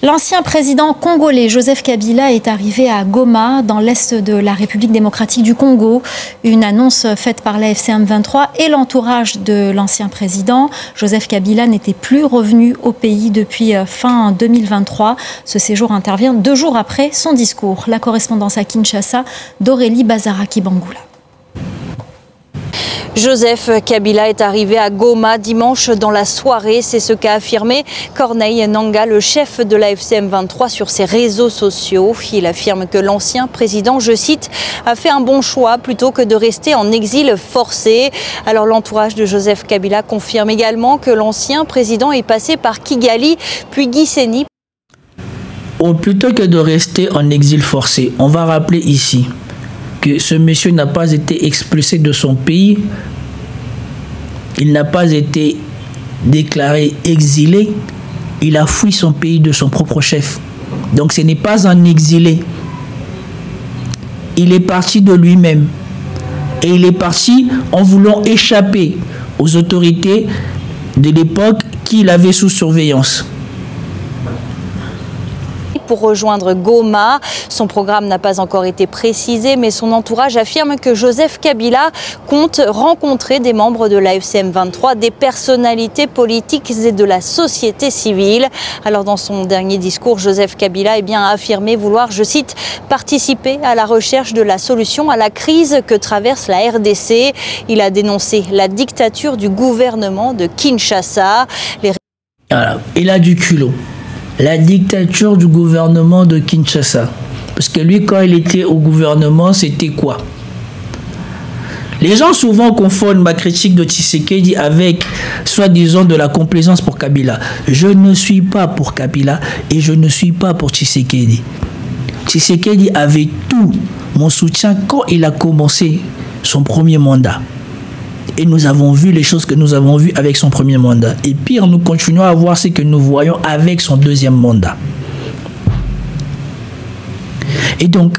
L'ancien président congolais Joseph Kabila est arrivé à Goma, dans l'est de la République démocratique du Congo. Une annonce faite par l'AFC M23 et l'entourage de l'ancien président. Joseph Kabila n'était plus revenu au pays depuis fin 2023. Ce séjour intervient 2 jours après son discours. La correspondance à Kinshasa d'Aurélie Bazaraki-Bangoula. Joseph Kabila est arrivé à Goma dimanche dans la soirée. C'est ce qu'a affirmé Corneille Nangaa, le chef de l'AFC M23, sur ses réseaux sociaux. Il affirme que l'ancien président, je cite, a fait un bon choix plutôt que de rester en exil forcé. Alors l'entourage de Joseph Kabila confirme également que l'ancien président est passé par Kigali puis Gisenyi. Plutôt que de rester en exil forcé, on va rappeler ici que ce monsieur n'a pas été expulsé de son pays, il n'a pas été déclaré exilé, il a fui son pays de son propre chef. Donc ce n'est pas un exilé. Il est parti de lui-même. Et il est parti en voulant échapper aux autorités de l'époque qu'il avait sous surveillance. Pour rejoindre Goma. Son programme n'a pas encore été précisé, mais son entourage affirme que Joseph Kabila compte rencontrer des membres de l'AFC M23, des personnalités politiques et de la société civile. Alors dans son dernier discours, Joseph Kabila a affirmé vouloir, je cite, participer à la recherche de la solution à la crise que traverse la RDC. Il a dénoncé la dictature du gouvernement de Kinshasa. Il a du culot. La dictature du gouvernement de Kinshasa. Parce que lui, quand il était au gouvernement, c'était quoi? Les gens souvent confondent ma critique de Tshisekedi avec, soi-disant, de la complaisance pour Kabila. Je ne suis pas pour Kabila et je ne suis pas pour Tshisekedi. Tshisekedi avait tout mon soutien quand il a commencé son premier mandat. Et nous avons vu les choses que nous avons vues avec son premier mandat. Et pire, nous continuons à voir ce que nous voyons avec son deuxième mandat. Et donc,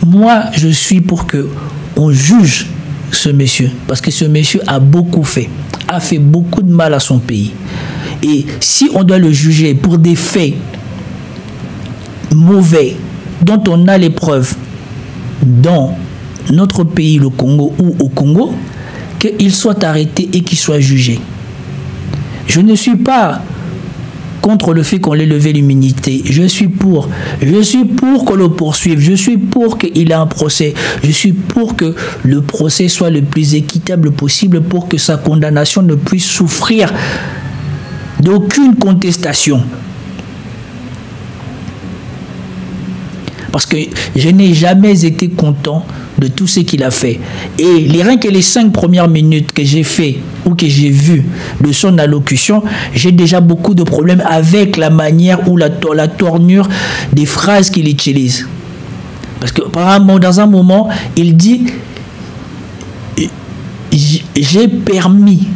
moi, je suis pour qu'on juge ce monsieur. Parce que ce monsieur a beaucoup fait. A fait beaucoup de mal à son pays. Et si on doit le juger pour des faits mauvais, dont on a les preuves dans notre pays, le Congo ou au Congo, qu'il soit arrêté et qu'il soit jugé. Je ne suis pas contre le fait qu'on ait levé l'immunité. Je suis pour qu'on le poursuive. Je suis pour qu'il ait un procès. Je suis pour que le procès soit le plus équitable possible pour que sa condamnation ne puisse souffrir d'aucune contestation. Parce que je n'ai jamais été content de tout ce qu'il a fait. Et rien que les 5 premières minutes que j'ai fait ou que j'ai vu de son allocution, j'ai déjà beaucoup de problèmes avec la manière ou la tournure des phrases qu'il utilise. Parce que dans un moment, il dit « J'ai permis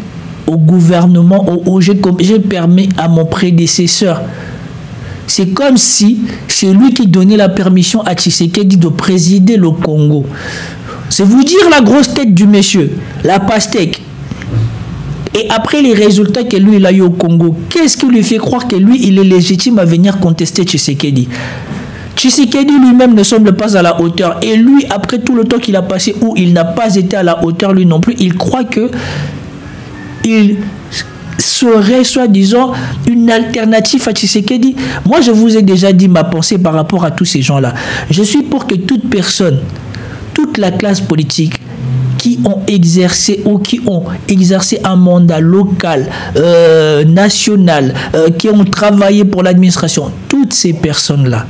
au gouvernement, j'ai permis à mon prédécesseur ». C'est comme si c'est lui qui donnait la permission à Tshisekedi de présider le Congo. C'est vous dire la grosse tête du monsieur, la pastèque. Et après les résultats que lui il a eu au Congo, qu'est-ce qui lui fait croire que lui il est légitime à venir contester Tshisekedi? Tshisekedi lui-même ne semble pas à la hauteur. Et lui, après tout le temps qu'il a passé où il n'a pas été à la hauteur lui non plus, il croit que il serait soi-disant une alternative à Tshisekedi. Moi, je vous ai déjà dit ma pensée par rapport à tous ces gens-là. Je suis pour que toute personne, toute la classe politique qui ont exercé ou qui ont exercé un mandat local, national, qui ont travaillé pour l'administration, toutes ces personnes-là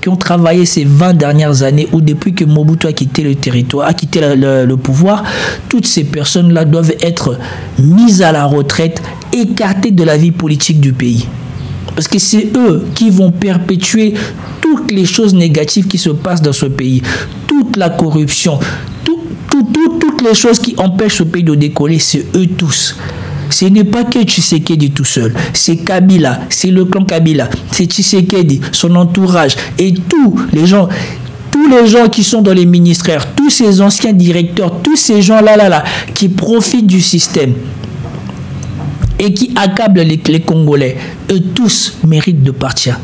qui ont travaillé ces 20 dernières années ou depuis que Mobutu a quitté le territoire, a quitté le pouvoir, toutes ces personnes-là doivent être mises à la retraite, écartées de la vie politique du pays. Parce que c'est eux qui vont perpétuer toutes les choses négatives qui se passent dans ce pays. Toute la corruption, toutes les choses qui empêchent ce pays de décoller, c'est eux tous. Ce n'est pas que Tshisekedi tout seul, c'est Kabila, c'est le clan Kabila, c'est Tshisekedi, son entourage et tous les gens qui sont dans les ministères, tous ces anciens directeurs, tous ces gens-là qui profitent du système. et qui accable les Congolais, eux tous méritent de partir.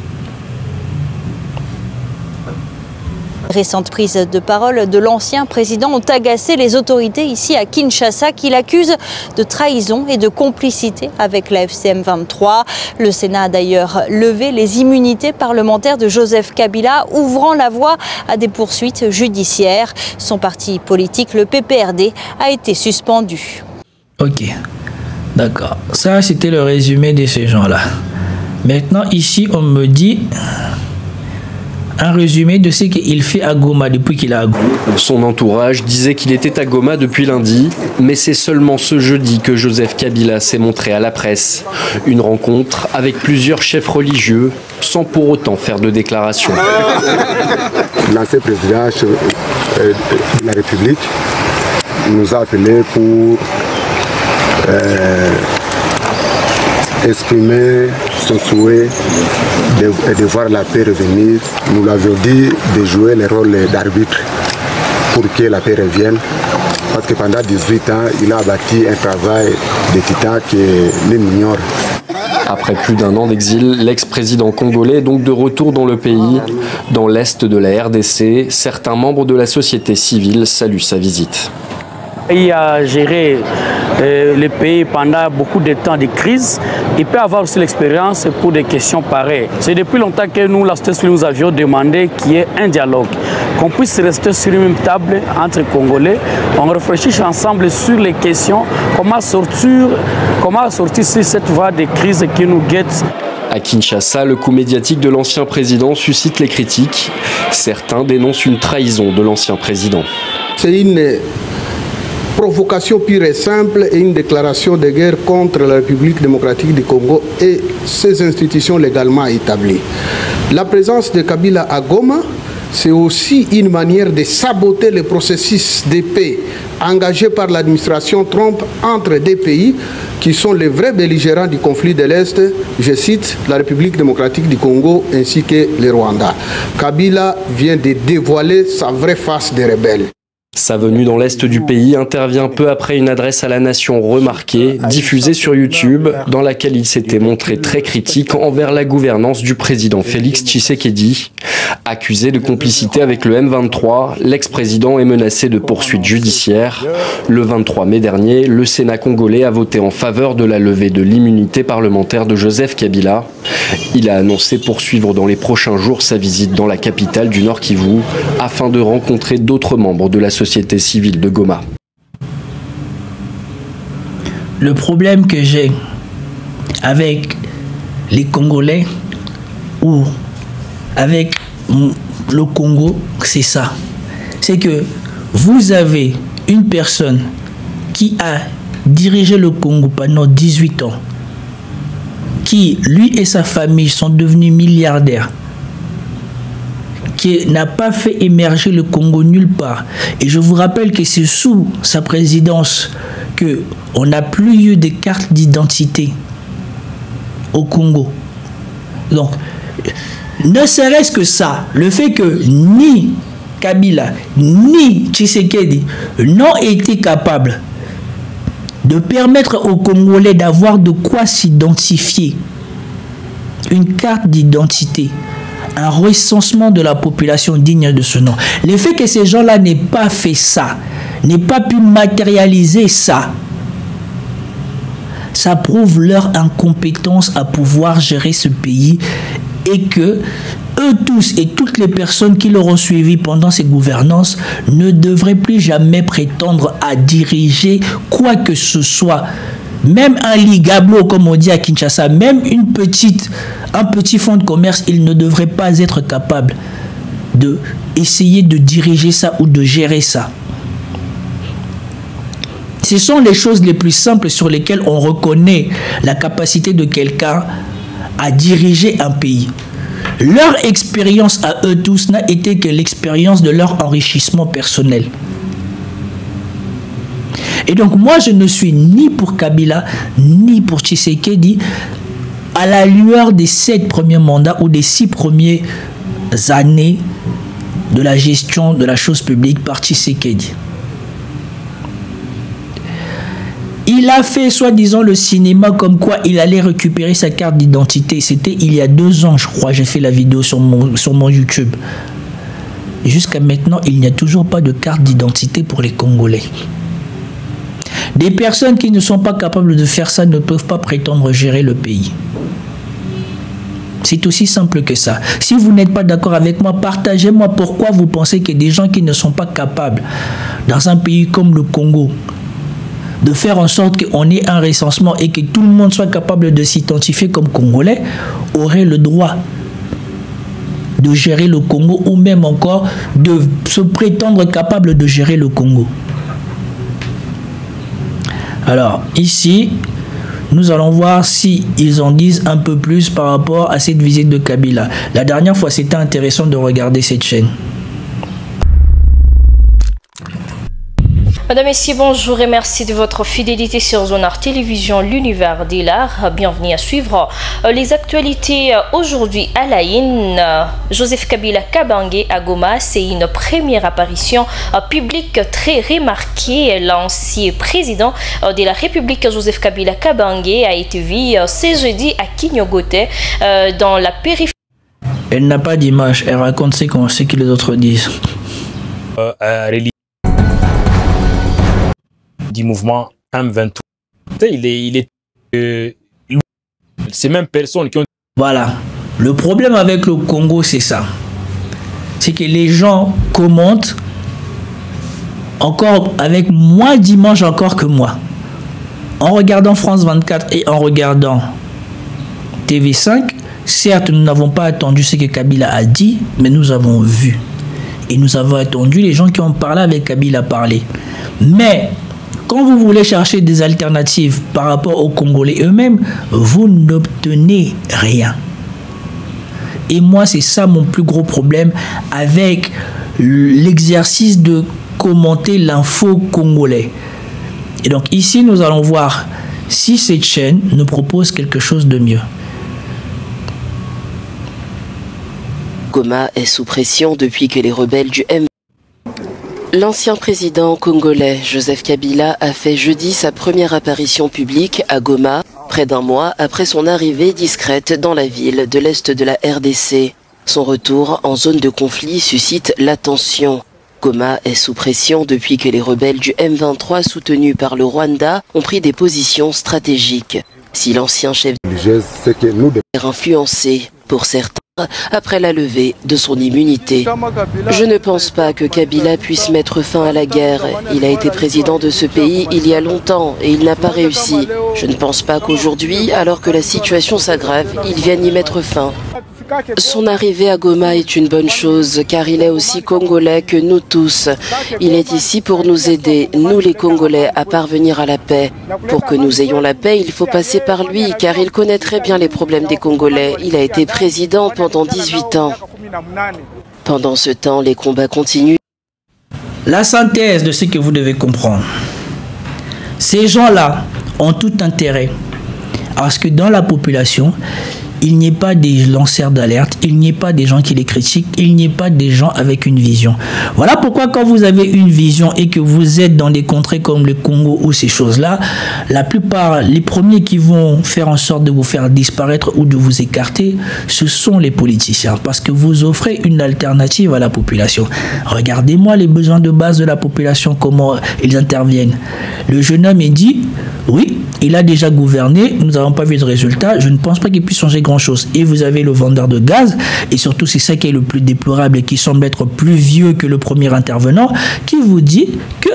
Récentes prises de parole de l'ancien président ont agacé les autorités ici à Kinshasa qui l'accusent de trahison et de complicité avec la FCM 23. Le Sénat a d'ailleurs levé les immunités parlementaires de Joseph Kabila, ouvrant la voie à des poursuites judiciaires. Son parti politique, le PPRD, a été suspendu. Ok, d'accord. Ça, c'était le résumé de ces gens-là. Maintenant, ici, on me dit un résumé de ce qu'il fait à Goma depuis qu'il est à Goma. Son entourage disait qu'il était à Goma depuis lundi, mais c'est seulement ce jeudi que Joseph Kabila s'est montré à la presse. Une rencontre avec plusieurs chefs religieux, sans pour autant faire de déclaration. L'ancien président de la République nous a appelés pour exprimer son souhait de voir la paix revenir. Nous l'avions dit de jouer le rôle d'arbitre pour que la paix revienne. Parce que pendant 18 ans, il a bâti un travail de titan que l'on ignore. Après plus d'un an d'exil, l'ex-président congolais est donc de retour dans le pays. Dans l'est de la RDC, certains membres de la société civile saluent sa visite. Il a géré le pays pendant beaucoup de temps de crise. Il peut avoir aussi l'expérience pour des questions pareilles. C'est depuis longtemps que nous, la société civile, nous avions demandé qu'il y ait un dialogue, qu'on puisse rester sur une même table entre Congolais. On réfléchisse ensemble sur les questions, comment sortir sur cette voie de crise qui nous guette. À Kinshasa, le coup médiatique de l'ancien président suscite les critiques. Certains dénoncent une trahison de l'ancien président. C'est une provocation pure et simple et une déclaration de guerre contre la République démocratique du Congo et ses institutions légalement établies. La présence de Kabila à Goma, c'est aussi une manière de saboter le processus de paix engagé par l'administration Trump entre des pays qui sont les vrais belligérants du conflit de l'Est, je cite, la République démocratique du Congo ainsi que le Rwanda. Kabila vient de dévoiler sa vraie face de rebelle. Sa venue dans l'est du pays intervient peu après une adresse à la nation remarquée, diffusée sur YouTube, dans laquelle il s'était montré très critique envers la gouvernance du président Félix Tshisekedi. Accusé de complicité avec le M23, l'ex-président est menacé de poursuites judiciaires. Le 23 mai dernier, le Sénat congolais a voté en faveur de la levée de l'immunité parlementaire de Joseph Kabila. Il a annoncé poursuivre dans les prochains jours sa visite dans la capitale du Nord Kivu, afin de rencontrer d'autres membres de la société civile de Goma. Le problème que j'ai avec les Congolais ou avec le Congo, c'est ça. C'est que vous avez une personne qui a dirigé le Congo pendant 18 ans, qui, lui et sa famille, sont devenus milliardaires, qui n'a pas fait émerger le Congo nulle part. Et je vous rappelle que c'est sous sa présidence qu'on n'a plus eu de carte d'identité au Congo. Donc, ne serait-ce que ça, le fait que ni Kabila, ni Tshisekedi n'ont été capables de permettre aux Congolais d'avoir de quoi s'identifier, une carte d'identité, un recensement de la population digne de ce nom. Le fait que ces gens-là n'aient pas fait ça, n'aient pas pu matérialiser ça, ça prouve leur incompétence à pouvoir gérer ce pays et que eux tous et toutes les personnes qui l'auront suivi pendant ces gouvernances ne devraient plus jamais prétendre à diriger quoi que ce soit. Même un ligablo, comme on dit à Kinshasa, même un petit fonds de commerce, il ne devrait pas être capable d'essayer de diriger ça ou de gérer ça. Ce sont les choses les plus simples sur lesquelles on reconnaît la capacité de quelqu'un à diriger un pays. Leur expérience à eux tous n'a été que l'expérience de leur enrichissement personnel. Et donc moi je ne suis ni pour Kabila ni pour Tshisekedi à la lueur des 7 premiers mandats ou des 6 premières années de la gestion de la chose publique par Tshisekedi. Il a fait soi-disant le cinéma comme quoi il allait récupérer sa carte d'identité. C'était il y a 2 ans, je crois, j'ai fait la vidéo sur mon YouTube. Et jusqu'à maintenant, il n'y a toujours pas de carte d'identité pour les Congolais. Des personnes qui ne sont pas capables de faire ça ne peuvent pas prétendre gérer le pays. C'est aussi simple que ça. Si vous n'êtes pas d'accord avec moi, partagez-moi pourquoi vous pensez que des gens qui ne sont pas capables, dans un pays comme le Congo, de faire en sorte qu'on ait un recensement et que tout le monde soit capable de s'identifier comme Congolais, auraient le droit de gérer le Congo ou même encore de se prétendre capable de gérer le Congo. Alors, ici, nous allons voir si ils en disent un peu plus par rapport à cette visite de Kabila. La dernière fois, c'était intéressant de regarder cette chaîne. Madame, Messieurs, bonjour et merci de votre fidélité sur Zonar Télévision, l'univers des l'art. Bienvenue à suivre les actualités aujourd'hui à la une. Joseph Kabila Kabange à Goma, c'est une première apparition publique très remarquée. L'ancien président de la République, Joseph Kabila Kabange, a été vu ce jeudi à Kinyogote, dans la périphérie. Elle n'a pas d'image, elle raconte ce que les autres disent. Du mouvement M23. Ces mêmes personnes qui ont... Voilà. Le problème avec le Congo, c'est ça. C'est que les gens commentent encore avec moins d'image encore que moi. En regardant France 24 et en regardant TV5, certes, nous n'avons pas attendu ce que Kabila a dit, mais nous avons vu. Et nous avons attendu les gens qui ont parlé avec Kabila parler. Mais quand vous voulez chercher des alternatives par rapport aux Congolais eux-mêmes, vous n'obtenez rien. Et moi, c'est ça mon plus gros problème avec l'exercice de commenter l'info congolais. Et donc ici, nous allons voir si cette chaîne nous propose quelque chose de mieux. Goma est sous pression depuis que les rebelles du M. L'ancien président congolais Joseph Kabila a fait jeudi sa première apparition publique à Goma, près d'un mois après son arrivée discrète dans la ville de l'Est de la RDC. Son retour en zone de conflit suscite l'attention. Goma est sous pression depuis que les rebelles du M23 soutenus par le Rwanda ont pris des positions stratégiques. Si l'ancien chef est influencé pour certains, après la levée de son immunité. Je ne pense pas que Kabila puisse mettre fin à la guerre. Il a été président de ce pays il y a longtemps et il n'a pas réussi. Je ne pense pas qu'aujourd'hui, alors que la situation s'aggrave, il vienne y mettre fin. Son arrivée à Goma est une bonne chose car il est aussi congolais que nous tous. Il est ici pour nous aider, nous les Congolais, à parvenir à la paix. Pour que nous ayons la paix, il faut passer par lui car il connaît très bien les problèmes des Congolais. Il a été président pendant 18 ans. Pendant ce temps, les combats continuent. La synthèse de ce que vous devez comprendre. Ces gens-là ont tout intérêt à ce que dans la population, il n'y ait pas des lanceurs d'alerte, il n'y ait pas des gens qui les critiquent, il n'y ait pas des gens avec une vision. Voilà pourquoi quand vous avez une vision et que vous êtes dans des contrées comme le Congo ou ces choses-là, la plupart, les premiers qui vont faire en sorte de vous faire disparaître ou de vous écarter, ce sont les politiciens parce que vous offrez une alternative à la population. Regardez-moi les besoins de base de la population, comment ils interviennent. Le jeune homme est dit, oui, il a déjà gouverné, nous n'avons pas vu de résultat, je ne pense pas qu'il puisse changer grand-chose. Et vous avez le vendeur de gaz, et surtout c'est ça qui est le plus déplorable et qui semble être plus vieux que le premier intervenant, qui vous dit que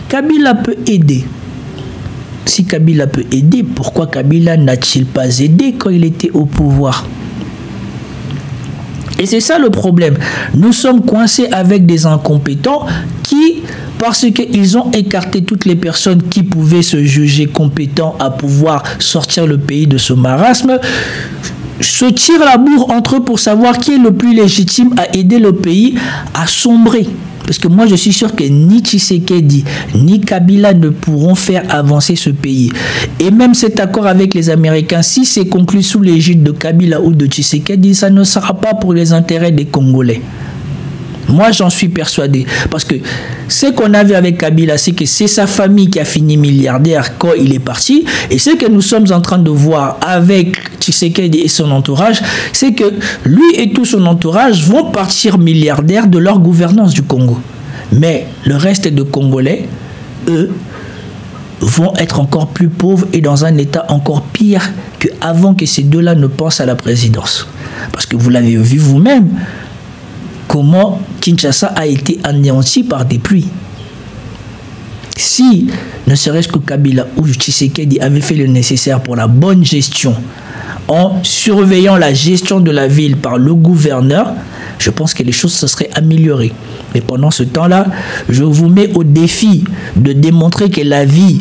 Kabila peut aider. Si Kabila peut aider, pourquoi Kabila n'a-t-il pas aidé quand il était au pouvoir ? Et c'est ça le problème. Nous sommes coincés avec des incompétents qui, parce qu'ils ont écarté toutes les personnes qui pouvaient se juger compétents à pouvoir sortir le pays de ce marasme, se tirent la bourre entre eux pour savoir qui est le plus légitime à aider le pays à sombrer. Parce que moi, je suis sûr que ni Tshisekedi, ni Kabila ne pourront faire avancer ce pays. Et même cet accord avec les Américains, si c'est conclu sous l'égide de Kabila ou de Tshisekedi, ça ne sera pas pour les intérêts des Congolais. Moi, j'en suis persuadé. Parce que ce qu'on avait avec Kabila, c'est que c'est sa famille qui a fini milliardaire quand il est parti. Et ce que nous sommes en train de voir avec Tshisekedi et son entourage, c'est que lui et tout son entourage vont partir milliardaires de leur gouvernance du Congo. Mais le reste de Congolais, eux, vont être encore plus pauvres et dans un état encore pire qu'avant que ces deux-là ne pensent à la présidence. Parce que vous l'avez vu vous-même, comment Kinshasa a été anéanti par des pluies. Si, ne serait-ce que Kabila ou Tshisekedi avaient fait le nécessaire pour la bonne gestion, en surveillant la gestion de la ville par le gouverneur, je pense que les choses se seraient améliorées. Mais pendant ce temps-là, je vous mets au défi de démontrer que la vie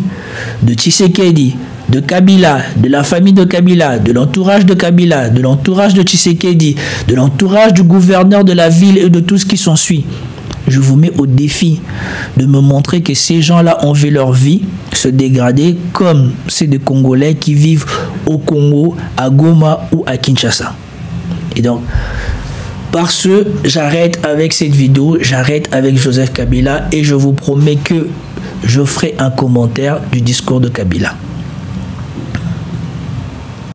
de Tshisekedi, de Kabila, de la famille de Kabila, de l'entourage de Kabila, de l'entourage de Tshisekedi, de l'entourage du gouverneur de la ville et de tout ce qui s'ensuit, je vous mets au défi de me montrer que ces gens-là ont vu leur vie se dégrader comme c'est des Congolais qui vivent au Congo, à Goma ou à Kinshasa. Et donc, par ce, j'arrête avec cette vidéo, j'arrête avec Joseph Kabila et je vous promets que je ferai un commentaire du discours de Kabila.